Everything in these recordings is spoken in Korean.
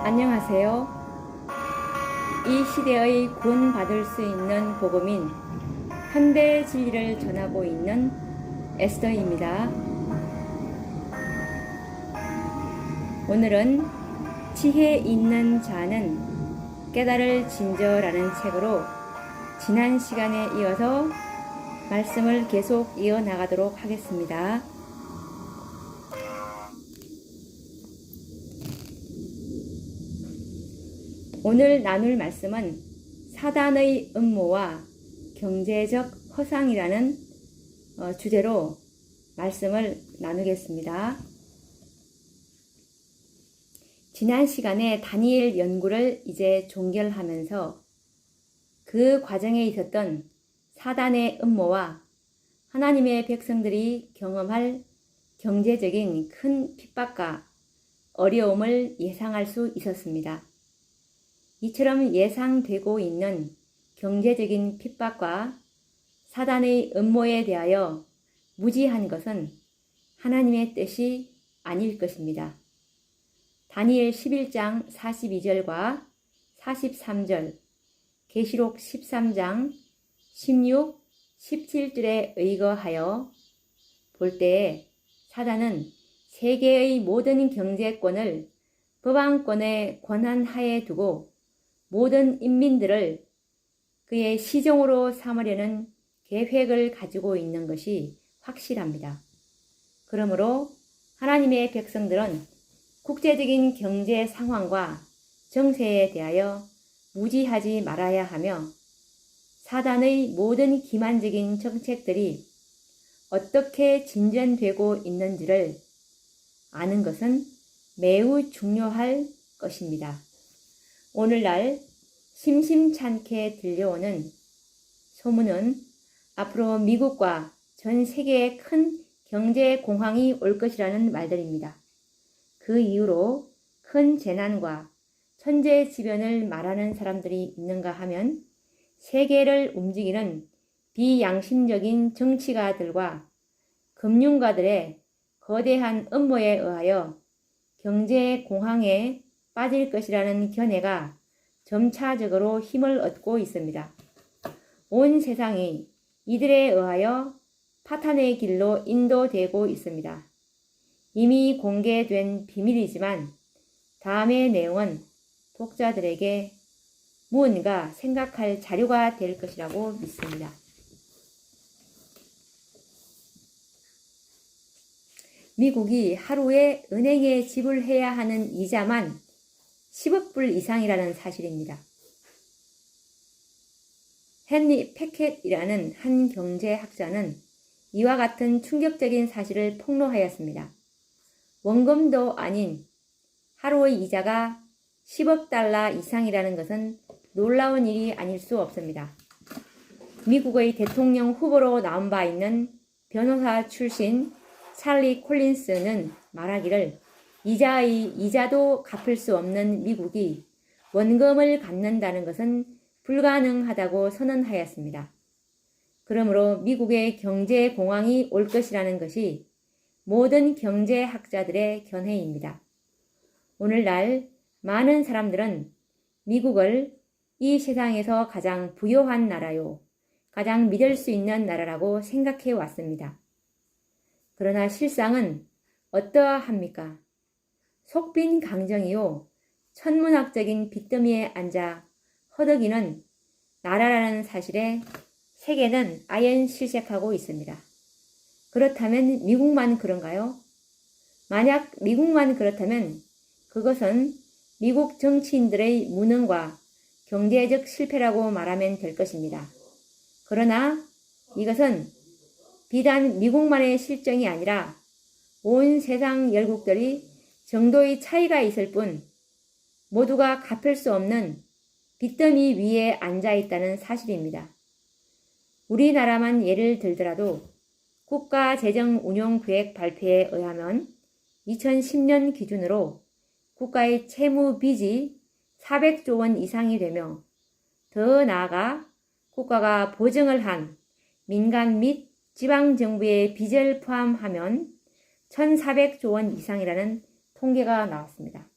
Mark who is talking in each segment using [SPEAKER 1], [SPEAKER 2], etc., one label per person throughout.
[SPEAKER 1] 안녕하세요. 이 시대의 구원받을 수 있는 복음인 현대 진리를 전하고 있는 에스더입니다. 오늘은 지혜 있는 자는 깨달을 진저라는 책으로 지난 시간에 이어서 말씀을 계속 이어나가도록 하겠습니다. 오늘 나눌 말씀은 사단의 음모와 경제적 허상이라는 주제로 말씀을 나누겠습니다. 지난 시간에 다니엘 연구를 이제 종결하면서 그 과정에 있었던 사단의 음모와 하나님의 백성들이 경험할 경제적인 큰 핍박과 어려움을 예상할 수 있었습니다. 이처럼 예상되고 있는 경제적인 핍박과 사단의 음모에 대하여 무지한 것은 하나님의 뜻이 아닐 것입니다. 다니엘 11장 42절과 43절, 계시록 13장 16, 17절에 의거하여 볼 때에 사단은 세계의 모든 경제권을 법안권의 권한 하에 두고 모든 인민들을 그의 시종으로 삼으려는 계획을 가지고 있는 것이 확실합니다. 그러므로 하나님의 백성들은 국제적인 경제 상황과 정세에 대하여 무지하지 말아야 하며 사단의 모든 기만적인 정책들이 어떻게 진전되고 있는지를 아는 것은 매우 중요할 것입니다. 오늘날 심심찮게 들려오는 소문은 앞으로 미국과 전 세계에 큰 경제 공황이 올 것이라는 말들입니다. 그 이후로 큰 재난과 천재지변을 말하는 사람들이 있는가 하면 세계를 움직이는 비양심적인 정치가들과 금융가들의 거대한 음모에 의하여 경제 공황에 빠질 것이라는 견해가 점차적으로 힘을 얻고 있습니다. 온 세상이 이들에 의하여 파탄의 길로 인도되고 있습니다. 이미 공개된 비밀이지만 다음의 내용은 독자들에게 무언가 생각할 자료가 될 것이라고 믿습니다. 미국이 하루에 은행에 지불해야 하는 이자만 10억 불 이상이라는 사실입니다. 헨리 패켓이라는 한 경제학자는 이와 같은 충격적인 사실을 폭로하였습니다. 원금도 아닌 하루의 이자가 10억 달러 이상이라는 것은 놀라운 일이 아닐 수 없습니다. 미국의 대통령 후보로 나온 바 있는 변호사 출신 찰리 콜린스는 말하기를 이자도 갚을 수 없는 미국이 원금을 갚는다는 것은 불가능하다고 선언하였습니다. 그러므로 미국의 경제 공황이 올 것이라는 것이 모든 경제학자들의 견해입니다. 오늘날 많은 사람들은 미국을 이 세상에서 가장 부유한 나라요, 가장 믿을 수 있는 나라라고 생각해 왔습니다. 그러나 실상은 어떠합니까? 속빈 강정이요, 천문학적인 빚더미에 앉아 허덕이는 나라라는 사실에 세계는 아연실색하고 있습니다. 그렇다면 미국만 그런가요? 만약 미국만 그렇다면 그것은 미국 정치인들의 무능과 경제적 실패라고 말하면 될 것입니다. 그러나 이것은 비단 미국만의 실정이 아니라 온 세상 열국들이 정도의 차이가 있을 뿐 모두가 갚을 수 없는 빚더미 위에 앉아있다는 사실입니다. 우리나라만 예를 들더라도 국가재정운용계획 발표에 의하면 2010년 기준으로 국가의 채무 빚이 400조 원 이상이 되며 더 나아가 국가가 보증을 한 민간 및 지방정부의 빚을 포함하면 1,400조 원 이상이라는 통계가 나왔습니다.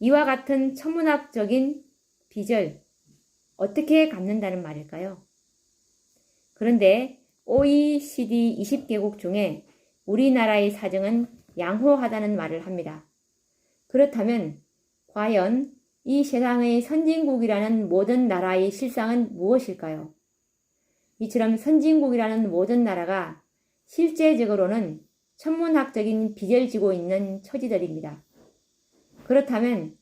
[SPEAKER 1] 이와 같은 천문학적인 빚을 어떻게 갚는다는 말일까요? 그런데 OECD 20개국 중에 우리나라의 사정은 양호하다는 말을 합니다. 그렇다면 과연 이 세상의 선진국이라는 모든 나라의 실상은 무엇일까요? 이처럼 선진국이라는 모든 나라가 실제적으로는 천문학적인 빚을 지고 있는 처지들입니다. 그렇다면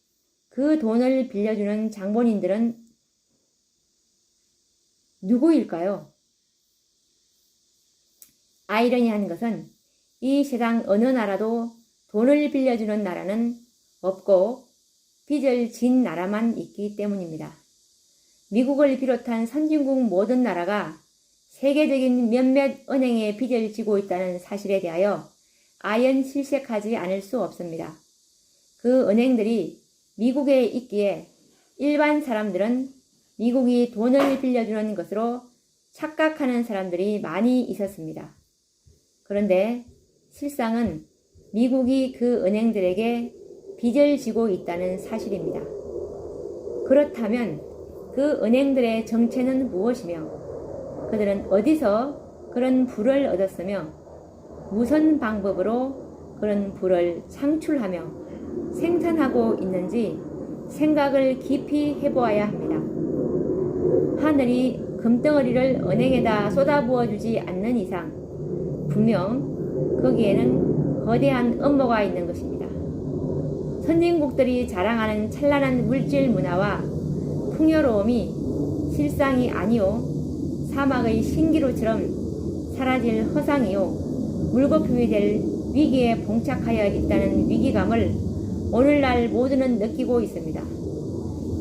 [SPEAKER 1] 그 돈을 빌려주는 장본인들은 누구일까요? 아이러니한 것은 이 세상 어느 나라도 돈을 빌려주는 나라는 없고 빚을 진 나라만 있기 때문입니다. 미국을 비롯한 선진국 모든 나라가 세계적인 몇몇 은행에 빚을 지고 있다는 사실에 대하여 아연 실색하지 않을 수 없습니다. 그 은행들이 미국에 있기에 일반 사람들은 미국이 돈을 빌려주는 것으로 착각하는 사람들이 많이 있었습니다. 그런데 실상은 미국이 그 은행들에게 빚을 지고 있다는 사실입니다. 그렇다면 그 은행들의 정체는 무엇이며 그들은 어디서 그런 부를 얻었으며 무슨 방법으로 그런 부를 창출하며 생산하고 있는지 생각을 깊이 해보아야 합니다. 하늘이 금덩어리를 은행에다 쏟아부어주지 않는 이상 분명 거기에는 거대한 음모가 있는 것입니다. 선진국들이 자랑하는 찬란한 물질 문화와 풍요로움이 실상이 아니오 사막의 신기루처럼 사라질 허상이요 물거품이 될 위기에 봉착하여 있다는 위기감을 오늘날 모두는 느끼고 있습니다.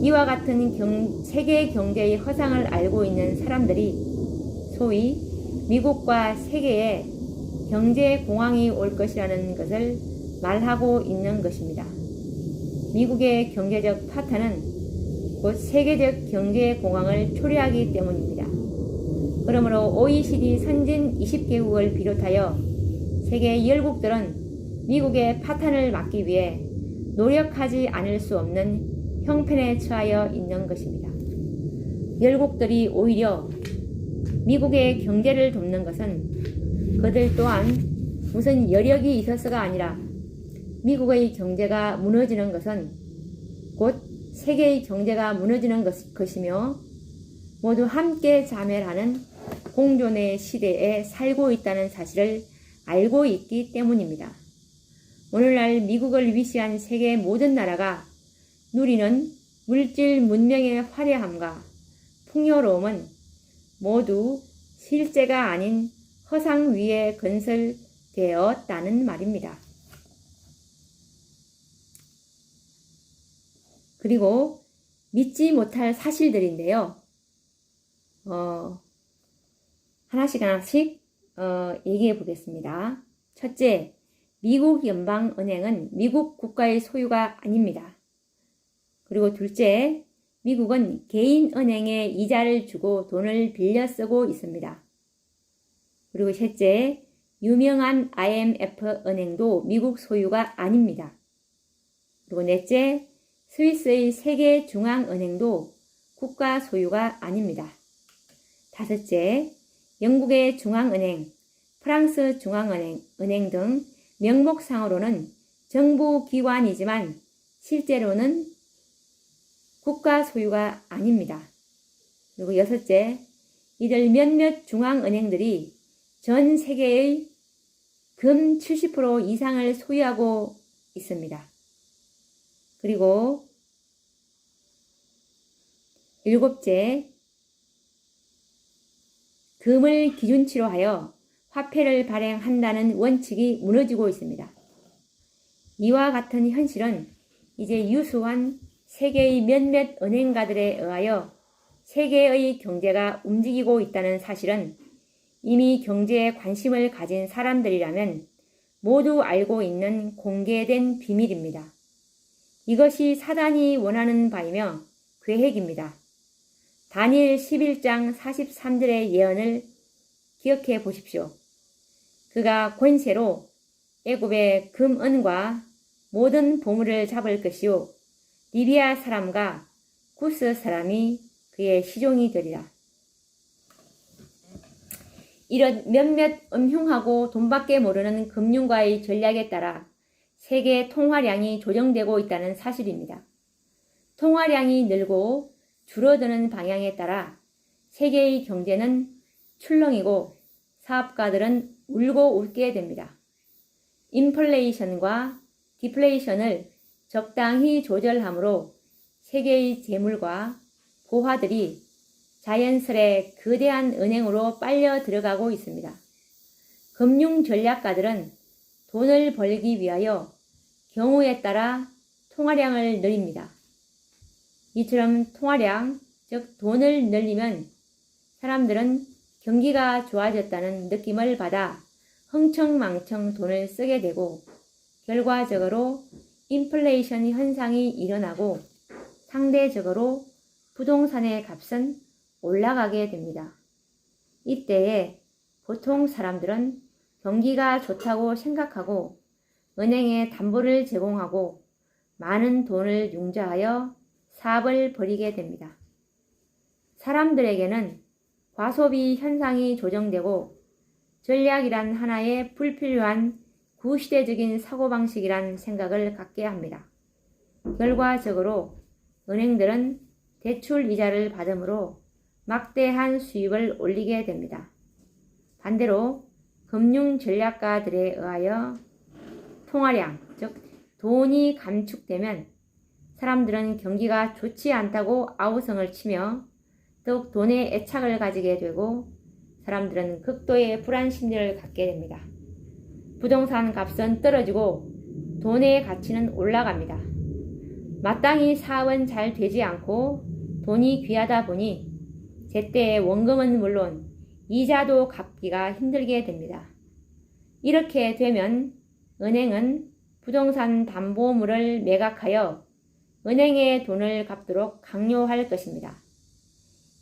[SPEAKER 1] 이와 같은 세계 경제의 허상을 알고 있는 사람들이 소위 미국과 세계에 경제 공황이 올 것이라는 것을 말하고 있는 것입니다. 미국의 경제적 파탄은 곧 세계적 경제 공황을 초래하기 때문입니다. 그러므로 OECD 선진 20개국을 비롯하여 세계 열국들은 미국의 파탄을 막기 위해 노력하지 않을 수 없는 형편에 처하여 있는 것입니다. 열국들이 오히려 미국의 경제를 돕는 것은 그들 또한 무슨 여력이 있어서가 아니라 미국의 경제가 무너지는 것은 곧 세계의 경제가 무너지는 것이며 모두 함께 자멸하는 공존의 시대에 살고 있다는 사실을 알고 있기 때문입니다. 오늘날 미국을 위시한 세계 모든 나라가 누리는 물질 문명의 화려함과 풍요로움은 모두 실제가 아닌 허상 위에 건설되었다는 말입니다. 그리고 믿지 못할 사실들인데요. 하나씩 얘기해 보겠습니다. 첫째, 미국 연방은행은 미국 국가의 소유가 아닙니다. 그리고 둘째, 미국은 개인 은행에 이자를 주고 돈을 빌려 쓰고 있습니다. 그리고 셋째, 유명한 IMF 은행도 미국 소유가 아닙니다. 그리고 넷째, 스위스의 세계중앙은행도 국가 소유가 아닙니다. 다섯째, 영국의 중앙은행, 프랑스 중앙은행 등 명목상으로는 정부 기관이지만 실제로는 국가 소유가 아닙니다. 그리고 여섯째, 이들 몇몇 중앙은행들이 전 세계의 금 70% 이상을 소유하고 있습니다. 그리고 일곱째, 금을 기준치로 하여 화폐를 발행한다는 원칙이 무너지고 있습니다. 이와 같은 현실은 이제 유수한 세계의 몇몇 은행가들에 의하여 세계의 경제가 움직이고 있다는 사실은 이미 경제에 관심을 가진 사람들이라면 모두 알고 있는 공개된 비밀입니다. 이것이 사단이 원하는 바이며 계획입니다. 다니엘 11장 43절의 예언을 기억해 보십시오. 그가 권세로 애굽의 금, 은과 모든 보물을 잡을 것이요 리비아 사람과 구스 사람이 그의 시종이 되리라. 이런 몇몇 음흉하고 돈밖에 모르는 금융가의 전략에 따라 세계 통화량이 조정되고 있다는 사실입니다. 통화량이 늘고 줄어드는 방향에 따라 세계의 경제는 출렁이고 사업가들은 울고 웃게 됩니다. 인플레이션과 디플레이션을 적당히 조절함으로 세계의 재물과 보화들이 자연스레 거대한 은행으로 빨려 들어가고 있습니다. 금융 전략가들은 돈을 벌기 위하여 경우에 따라 통화량을 늘립니다. 이처럼 통화량, 즉 돈을 늘리면 사람들은 경기가 좋아졌다는 느낌을 받아 흥청망청 돈을 쓰게 되고 결과적으로 인플레이션 현상이 일어나고 상대적으로 부동산의 값은 올라가게 됩니다. 이때에 보통 사람들은 경기가 좋다고 생각하고 은행에 담보를 제공하고 많은 돈을 융자하여 사업을 벌이게 됩니다. 사람들에게는 과소비 현상이 조정되고 전략이란 하나의 불필요한 구시대적인 사고방식이란 생각을 갖게 합니다. 결과적으로 은행들은 대출 이자를 받으므로 막대한 수입을 올리게 됩니다. 반대로 금융 전략가들에 의하여 통화량, 즉 돈이 감축되면 사람들은 경기가 좋지 않다고 아우성을 치며 더욱 돈에 애착을 가지게 되고 사람들은 극도의 불안 심리를 갖게 됩니다. 부동산 값은 떨어지고 돈의 가치는 올라갑니다. 마땅히 사업은 잘 되지 않고 돈이 귀하다 보니 제때의 원금은 물론 이자도 갚기가 힘들게 됩니다. 이렇게 되면 은행은 부동산 담보물을 매각하여 은행에 돈을 갚도록 강요할 것입니다.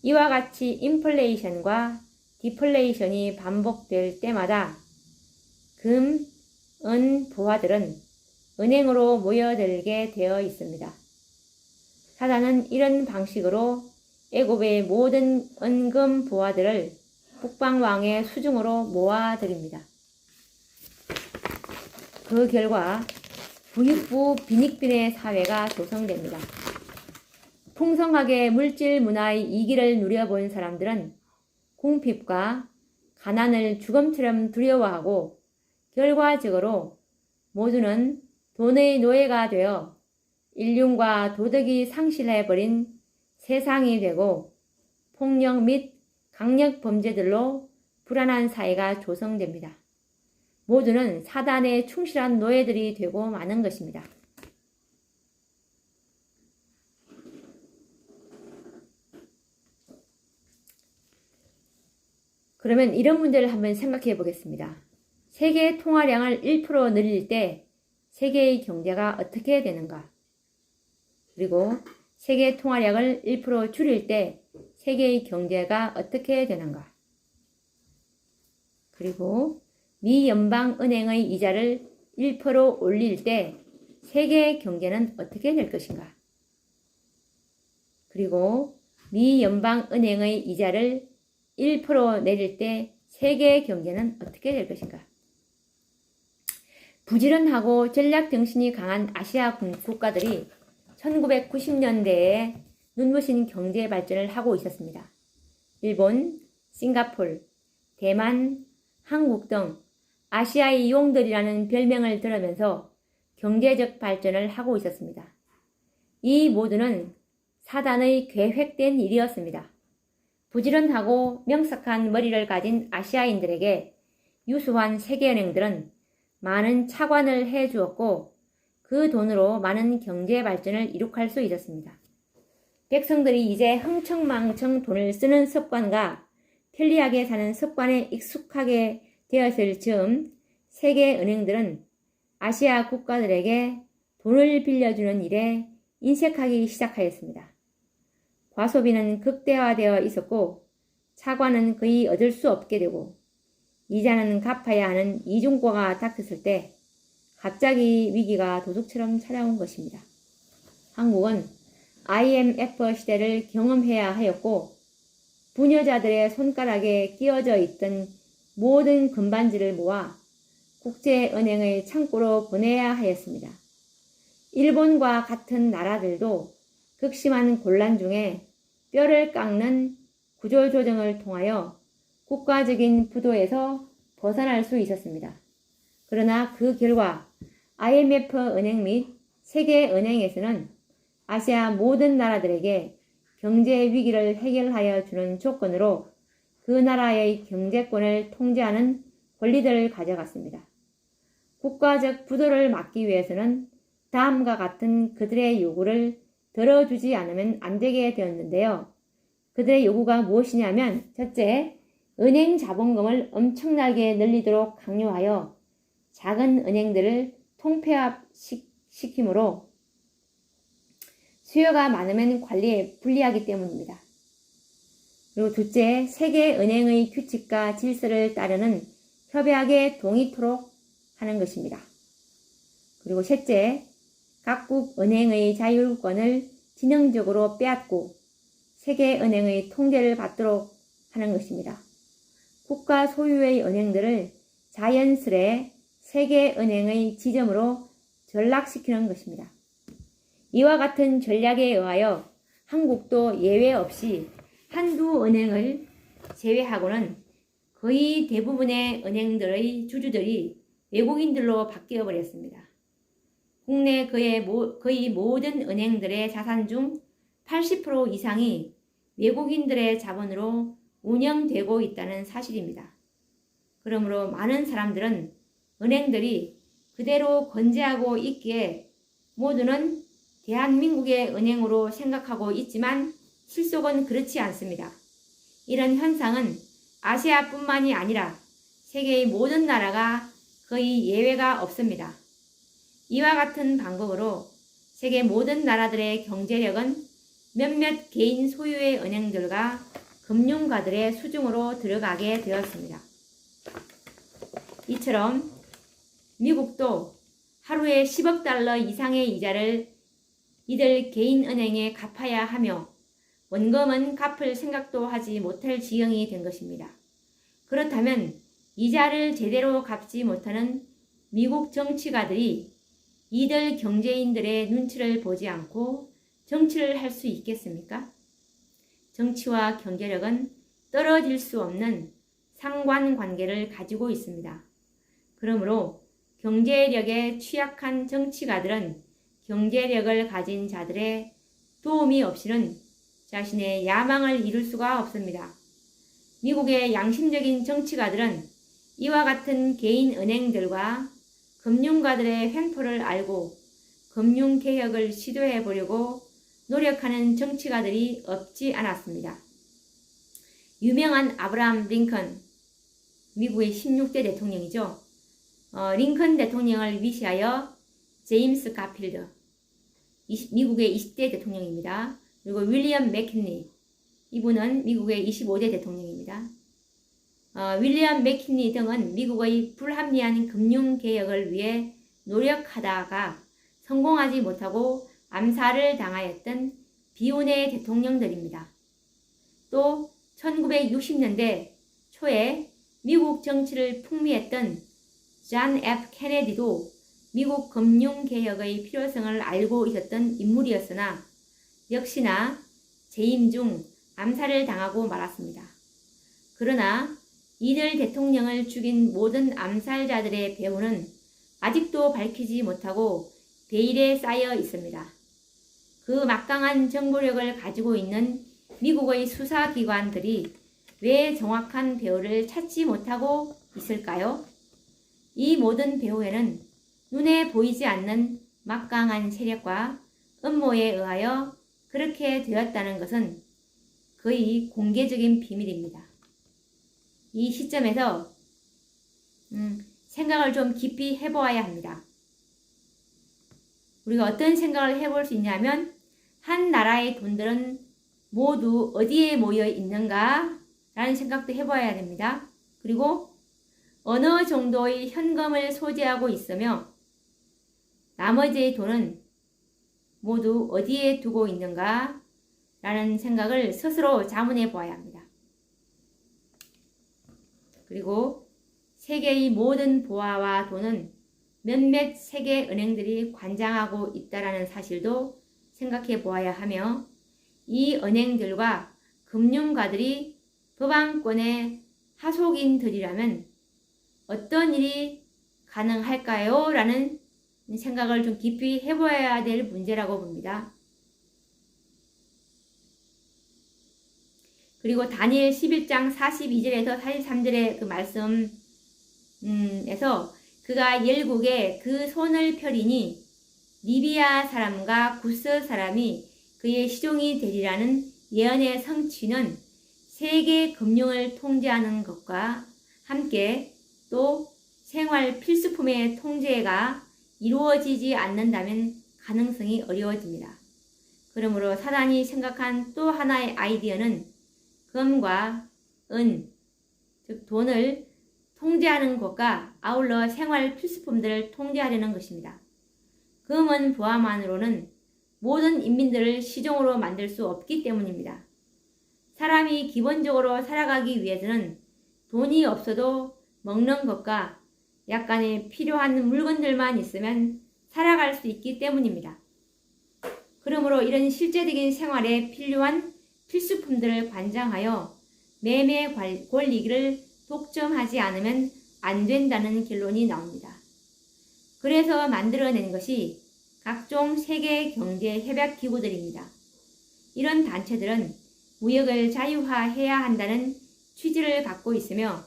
[SPEAKER 1] 이와 같이 인플레이션과 디플레이션이 반복될 때마다 금, 은, 보화들은 은행으로 모여들게 되어 있습니다. 사단은 이런 방식으로 애굽의 모든 은금 보화들을 북방왕의 수중으로 모아들입니다. 그 결과 부익부 빈익빈의 사회가 조성됩니다. 풍성하게 물질 문화의 이기를 누려본 사람들은 궁핍과 가난을 죽음처럼 두려워하고 결과적으로 모두는 돈의 노예가 되어 인륜과 도덕이 상실해버린 세상이 되고 폭력 및 강력 범죄들로 불안한 사회가 조성됩니다. 모두는 사단에 충실한 노예들이 되고 마는 것입니다. 그러면 이런 문제를 한번 생각해 보겠습니다. 세계 통화량을 1% 늘릴 때 세계의 경제가 어떻게 되는가? 그리고 세계 통화량을 1% 줄일 때 세계의 경제가 어떻게 되는가? 그리고 미 연방은행의 이자를 1% 올릴 때 세계의 경제는 어떻게 될 것인가? 그리고 미 연방은행의 이자를 1% 내릴 때 세계의 경제는 어떻게 될 것인가? 부지런하고 전략정신이 강한 아시아 국가들이 1990년대에 눈부신 경제 발전을 하고 있었습니다. 일본, 싱가폴, 대만, 한국 등 아시아의 용들이라는 별명을 들으면서 경제적 발전을 하고 있었습니다. 이 모두는 사단의 계획된 일이었습니다. 부지런하고 명석한 머리를 가진 아시아인들에게 유수한 세계은행들은 많은 차관을 해주었고 그 돈으로 많은 경제 발전을 이룩할 수 있었습니다. 백성들이 이제 흥청망청 돈을 쓰는 습관과 편리하게 사는 습관에 익숙하게 되었을 즈음 세계은행들은 아시아 국가들에게 돈을 빌려주는 일에 인색하기 시작하였습니다. 과소비는 극대화되어 있었고 차관은 거의 얻을 수 없게 되고 이자는 갚아야 하는 이중과가 닥쳤을 때 갑자기 위기가 도둑처럼 찾아온 것입니다. 한국은 IMF 시대를 경험해야 하였고 부녀자들의 손가락에 끼어져 있던 모든 금반지를 모아 국제은행의 창고로 보내야 하였습니다. 일본과 같은 나라들도 극심한 곤란 중에 뼈를 깎는 구조조정을 통하여 국가적인 부도에서 벗어날 수 있었습니다. 그러나 그 결과 IMF 은행 및 세계은행에서는 아시아 모든 나라들에게 경제 위기를 해결하여 주는 조건으로 그 나라의 경제권을 통제하는 권리들을 가져갔습니다. 국가적 부도를 막기 위해서는 다음과 같은 그들의 요구를 들어주지 않으면 안 되게 되었는데요. 그들의 요구가 무엇이냐면, 첫째, 은행 자본금을 엄청나게 늘리도록 강요하여 작은 은행들을 통폐합시키므로 수요가 많으면 관리에 불리하기 때문입니다. 그리고 둘째, 세계은행의 규칙과 질서를 따르는 협약에 동의토록 하는 것입니다. 그리고 셋째, 각국 은행의 자율권을 진영적으로 빼앗고 세계은행의 통제를 받도록 하는 것입니다. 국가 소유의 은행들을 자연스레 세계은행의 지점으로 전락시키는 것입니다. 이와 같은 전략에 의하여 한국도 예외 없이 한두 은행을 제외하고는 거의 대부분의 은행들의 주주들이 외국인들로 바뀌어 버렸습니다. 국내 거의 모든 은행들의 자산 중 80% 이상이 외국인들의 자본으로 운영되고 있다는 사실입니다. 그러므로 많은 사람들은 은행들이 그대로 건재하고 있기에 모두는 대한민국의 은행으로 생각하고 있지만 실속은 그렇지 않습니다. 이런 현상은 아시아뿐만이 아니라 세계의 모든 나라가 거의 예외가 없습니다. 이와 같은 방법으로 세계 모든 나라들의 경제력은 몇몇 개인 소유의 은행들과 금융가들의 수중으로 들어가게 되었습니다. 이처럼 미국도 하루에 10억 달러 이상의 이자를 이들 개인 은행에 갚아야 하며 원금은 갚을 생각도 하지 못할 지경이 된 것입니다. 그렇다면 이자를 제대로 갚지 못하는 미국 정치가들이 이들 경제인들의 눈치를 보지 않고 정치를 할 수 있겠습니까? 정치와 경제력은 떨어질 수 없는 상관관계를 가지고 있습니다. 그러므로 경제력에 취약한 정치가들은 경제력을 가진 자들의 도움이 없이는 자신의 야망을 이룰 수가 없습니다. 미국의 양심적인 정치가들은 이와 같은 개인 은행들과 금융가들의 횡포를 알고 금융개혁을 시도해 보려고 노력하는 정치가들이 없지 않았습니다. 유명한 아브라함 링컨, 미국의 16대 대통령이죠. 링컨 대통령을 위시하여 제임스 가필드, 미국의 20대 대통령입니다. 그리고 윌리엄 맥킨리, 이분은 미국의 25대 대통령입니다. 윌리엄 맥킨리 등은 미국의 불합리한 금융개혁을 위해 노력하다가 성공하지 못하고 암살을 당하였던 비운의 대통령들입니다. 또 1960년대 초에 미국 정치를 풍미했던 존 F. 케네디도 미국 금융개혁의 필요성을 알고 있었던 인물이었으나 역시나 재임 중 암살을 당하고 말았습니다. 그러나 이들 대통령을 죽인 모든 암살자들의 배후는 아직도 밝히지 못하고 베일에 쌓여 있습니다. 그 막강한 정보력을 가지고 있는 미국의 수사기관들이 왜 정확한 배후를 찾지 못하고 있을까요? 이 모든 배후에는 눈에 보이지 않는 막강한 세력과 음모에 의하여 그렇게 되었다는 것은 거의 공개적인 비밀입니다. 이 시점에서 생각을 좀 깊이 해보아야 합니다. 우리가 어떤 생각을 해볼 수 있냐면 한 나라의 돈들은 모두 어디에 모여 있는가 라는 생각도 해봐야 됩니다. 그리고 어느 정도의 현금을 소지하고 있으며 나머지의 돈은 모두 어디에 두고 있는가? 라는 생각을 스스로 자문해 보아야 합니다. 그리고 세계의 모든 보화와 돈은 몇몇 세계 은행들이 관장하고 있다라는 사실도 생각해 보아야 하며 이 은행들과 금융가들이 법안권의 하속인들이라면 어떤 일이 가능할까요? 라는 생각을 좀 깊이 해봐야 될 문제라고 봅니다. 그리고 다니엘 11장 42절에서 43절의 그 말씀에서 그가 열국에 그 손을 펴리니 리비아 사람과 구스 사람이 그의 시종이 되리라는 예언의 성취는 세계 금융을 통제하는 것과 함께 또 생활 필수품의 통제가 이루어지지 않는다면 가능성이 어려워집니다. 그러므로 사단이 생각한 또 하나의 아이디어는 금과 은, 즉 돈을 통제하는 것과 아울러 생활 필수품들을 통제하려는 것입니다. 금은 부하만으로는 모든 인민들을 시종으로 만들 수 없기 때문입니다. 사람이 기본적으로 살아가기 위해서는 돈이 없어도 먹는 것과 약간의 필요한 물건들만 있으면 살아갈 수 있기 때문입니다. 그러므로 이런 실제적인 생활에 필요한 필수품들을 관장하여 매매 권리를 독점하지 않으면 안 된다는 결론이 나옵니다. 그래서 만들어낸 것이 각종 세계 경제 협약 기구들입니다. 이런 단체들은 무역을 자유화해야 한다는 취지를 갖고 있으며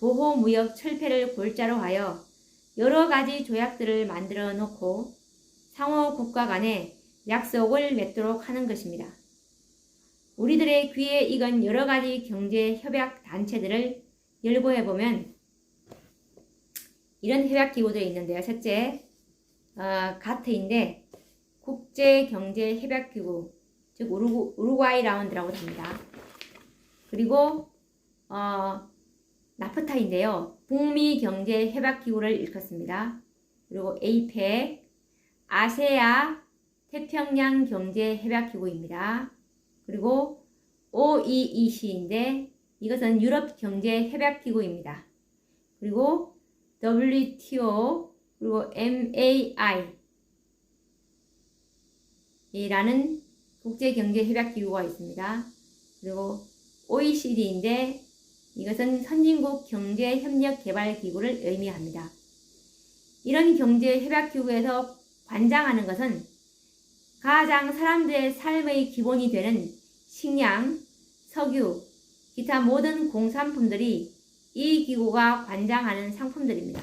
[SPEAKER 1] 보호무역 철폐를 골자로 하여 여러 가지 조약들을 만들어 놓고 상호 국가 간에 약속을 맺도록 하는 것입니다. 우리들의 귀에 익은 여러 가지 경제 협약 단체들을 열거해 보면 이런 협약 기구들이 있는데요. 첫째, 가트인데 국제경제협약기구, 즉 우루과이 라운드라고 합니다. 그리고 나프타인데요. 북미 경제협약기구를 일컫습니다. 그리고 에이펙, 아세아 태평양 경제협약기구입니다. 그리고 OEEC인데 이것은 유럽 경제협약기구입니다. 그리고 WTO, 그리고 MAI 이라는 국제경제협약기구가 있습니다. 그리고 OECD인데 이것은 선진국 경제협력개발기구를 의미합니다. 이런 경제협약기구에서 관장하는 것은 가장 사람들의 삶의 기본이 되는 식량, 석유, 기타 모든 공산품들이 이 기구가 관장하는 상품들입니다.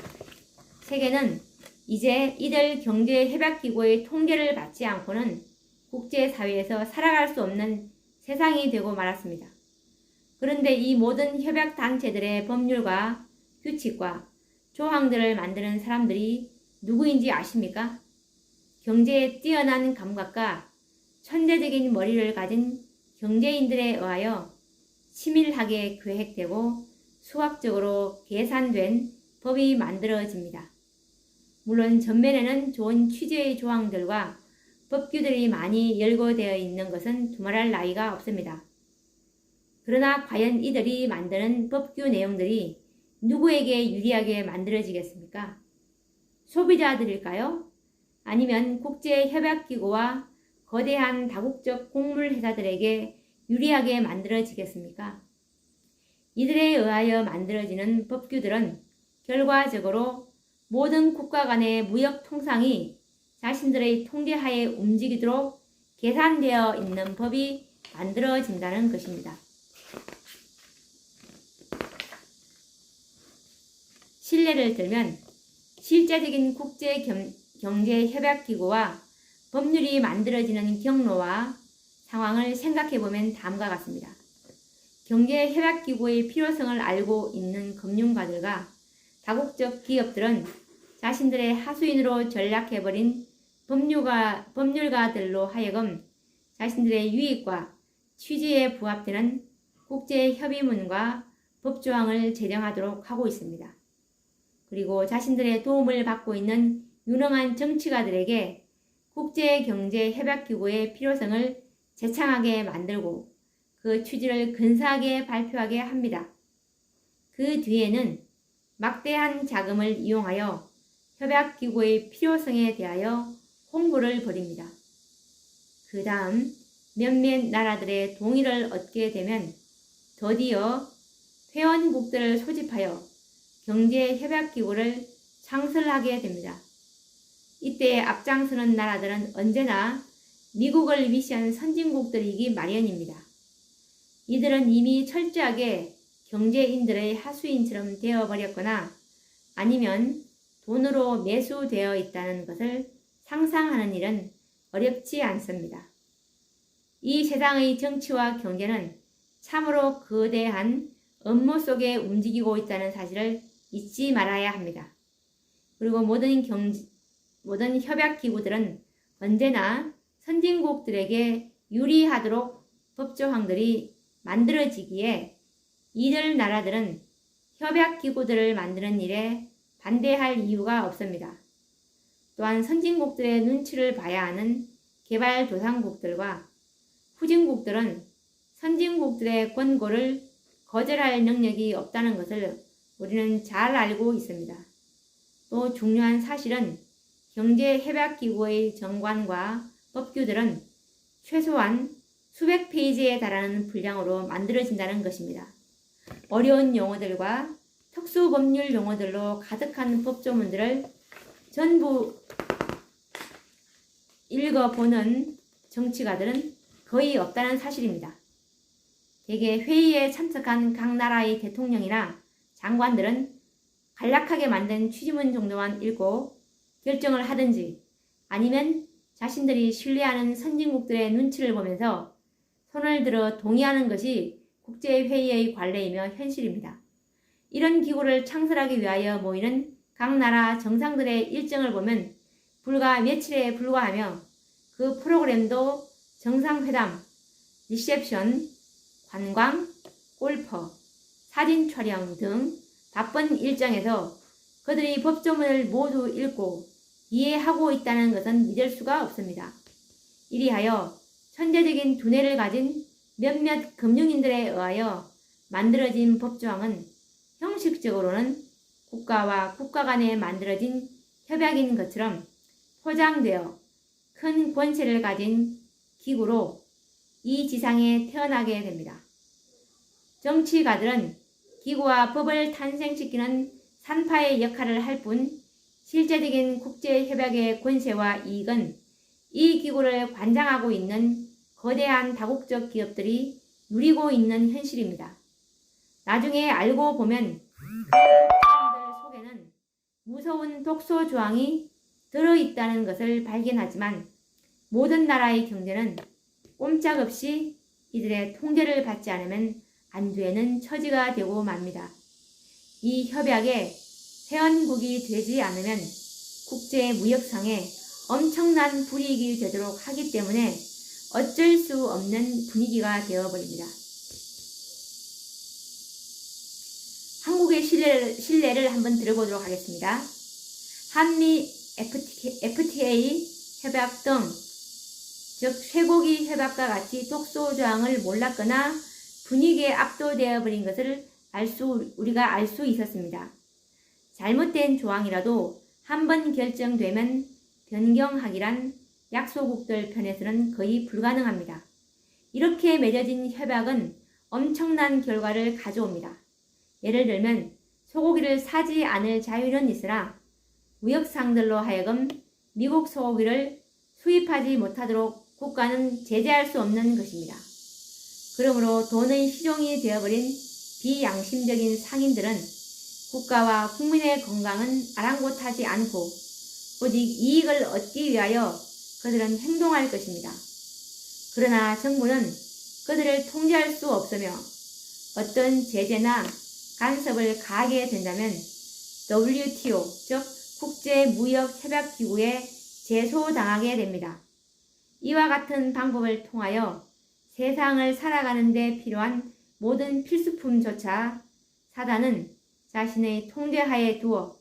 [SPEAKER 1] 세계는 이제 이들 경제협약기구의 통계를 받지 않고는 국제사회에서 살아갈 수 없는 세상이 되고 말았습니다. 그런데 이 모든 협약단체들의 법률과 규칙과 조항들을 만드는 사람들이 누구인지 아십니까? 경제에 뛰어난 감각과 천재적인 머리를 가진 경제인들에 의하여 치밀하게 계획되고 수학적으로 계산된 법이 만들어집니다. 물론 전면에는 좋은 취지의 조항들과 법규들이 많이 열거되어 있는 것은 두말할 나위가 없습니다. 그러나 과연 이들이 만드는 법규 내용들이 누구에게 유리하게 만들어지겠습니까? 소비자들일까요? 아니면 국제협약기구와 거대한 다국적 곡물회사들에게 유리하게 만들어지겠습니까? 이들에 의하여 만들어지는 법규들은 결과적으로 모든 국가 간의 무역 통상이 자신들의 통제하에 움직이도록 계산되어 있는 법이 만들어진다는 것입니다. 실례를 들면 실제적인 국제경제협약기구와 법률이 만들어지는 경로와 상황을 생각해보면 다음과 같습니다. 경제협약기구의 필요성을 알고 있는 금융가들과 다국적 기업들은 자신들의 하수인으로 전락해버린 법률가들로 하여금 자신들의 유익과 취지에 부합되는 국제협의문과 법조항을 제정하도록 하고 있습니다. 그리고 자신들의 도움을 받고 있는 유능한 정치가들에게 국제경제협약기구의 필요성을 재창하게 만들고 그 취지를 근사하게 발표하게 합니다. 그 뒤에는 막대한 자금을 이용하여 협약기구의 필요성에 대하여 홍보를 벌입니다. 그 다음 몇몇 나라들의 동의를 얻게 되면 드디어 회원국들을 소집하여 경제협약기구를 창설하게 됩니다. 이때 앞장서는 나라들은 언제나 미국을 위시한 선진국들이기 마련입니다. 이들은 이미 철저하게 경제인들의 하수인처럼 되어버렸거나 아니면 돈으로 매수되어 있다는 것을 상상하는 일은 어렵지 않습니다. 이 세상의 정치와 경제는 참으로 거대한 업무 속에 움직이고 있다는 사실을 잊지 말아야 합니다. 그리고 모든 협약기구들은 언제나 선진국들에게 유리하도록 법조항들이 만들어지기에 이들 나라들은 협약기구들을 만드는 일에 반대할 이유가 없습니다. 또한 선진국들의 눈치를 봐야 하는 개발도상국들과 후진국들은 선진국들의 권고를 거절할 능력이 없다는 것을 우리는 잘 알고 있습니다. 또 중요한 사실은 경제협약기구의 정관과 법규들은 최소한 수백 페이지에 달하는 분량으로 만들어진다는 것입니다. 어려운 용어들과 특수법률 용어들로 가득한 법조문들을 전부 읽어보는 정치가들은 거의 없다는 사실입니다. 대개 회의에 참석한 각 나라의 대통령이나 장관들은 간략하게 만든 취지문 정도만 읽고 결정을 하든지 아니면 자신들이 신뢰하는 선진국들의 눈치를 보면서 손을 들어 동의하는 것이 국제회의의 관례이며 현실입니다. 이런 기구를 창설하기 위하여 모이는 각 나라 정상들의 일정을 보면 불과 며칠에 불과하며 그 프로그램도 정상회담, 리셉션, 관광, 골프, 사진 촬영 등 바쁜 일정에서 그들이 법조문을 모두 읽고 이해하고 있다는 것은 믿을 수가 없습니다. 이리하여 천재적인 두뇌를 가진 몇몇 금융인들에 의하여 만들어진 법조항은 형식적으로는 국가와 국가 간에 만들어진 협약인 것처럼 포장되어 큰 권세를 가진 기구로 이 지상에 태어나게 됩니다. 정치가들은 기구와 법을 탄생시키는 산파의 역할을 할 뿐 실제적인 국제협약의 권세와 이익은 이 기구를 관장하고 있는 거대한 다국적 기업들이 누리고 있는 현실입니다. 나중에 알고 보면 그 법조항들 속에는 무서운 독소 조항이 들어있다는 것을 발견하지만 모든 나라의 경제는 꼼짝없이 이들의 통제를 받지 않으면 안 되는 처지가 되고 맙니다. 이 협약에 회원국이 되지 않으면 국제무역상에 엄청난 불이익이 되도록 하기 때문에 어쩔 수 없는 분위기가 되어버립니다. 한국의 신뢰를 한번 들어보도록 하겠습니다. 한미 FTA 협약 등 즉 쇠고기 협약과 같이 독소 조항을 몰랐거나 분위기에 압도되어 버린 것을 우리가 알 수 있었습니다. 잘못된 조항이라도 한번 결정되면 변경하기란 약소국들 편에서는 거의 불가능합니다. 이렇게 맺어진 협약은 엄청난 결과를 가져옵니다. 예를 들면 소고기를 사지 않을 자유는 있으나 무역상들로 하여금 미국 소고기를 수입하지 못하도록 국가는 제재할 수 없는 것입니다. 그러므로 돈의 시종이 되어버린 비양심적인 상인들은 국가와 국민의 건강은 아랑곳하지 않고 오직 이익을 얻기 위하여 그들은 행동할 것입니다. 그러나 정부는 그들을 통제할 수 없으며 어떤 제재나 간섭을 가하게 된다면 WTO 즉 국제무역협약기구에 제소당하게 됩니다. 이와 같은 방법을 통하여 세상을 살아가는 데 필요한 모든 필수품조차 사단은 자신의 통제하에 두어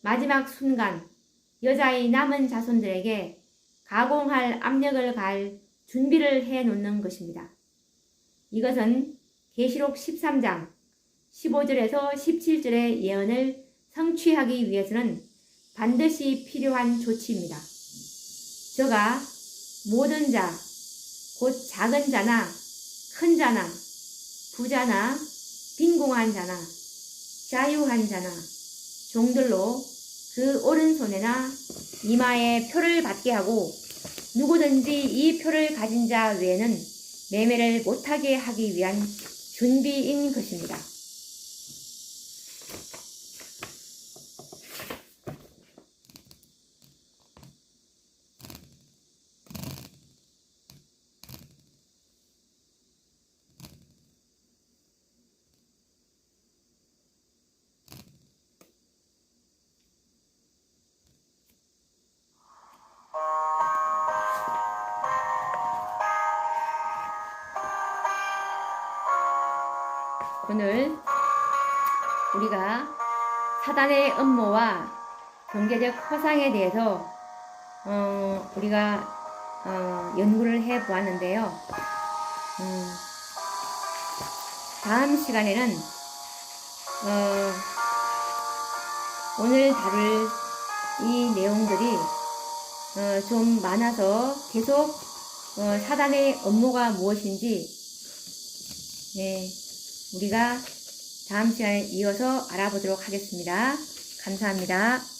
[SPEAKER 1] 마지막 순간 여자의 남은 자손들에게 가공할 압력을 가할 준비를 해 놓는 것입니다. 이것은 계시록 13장 15절에서 17절의 예언을 성취하기 위해서는 반드시 필요한 조치입니다. 저가 모든 자, 곧 작은 자나 큰 자나 부자나 빈궁한 자나 자유한 자나 종들로 그 오른손에나 이마에 표를 받게 하고 누구든지 이 표를 가진 자 외에는 매매를 못하게 하기 위한 준비인 것입니다. 오늘 우리가 사단의 음모와 경제적 허상에 대해서 우리가 연구를 해 보았는데요. 다음 시간에는 오늘 다룰 이 내용들이 좀 많아서 계속 사단의 음모가 무엇인지 우리가 다음 시간에 이어서 알아보도록 하겠습니다. 감사합니다.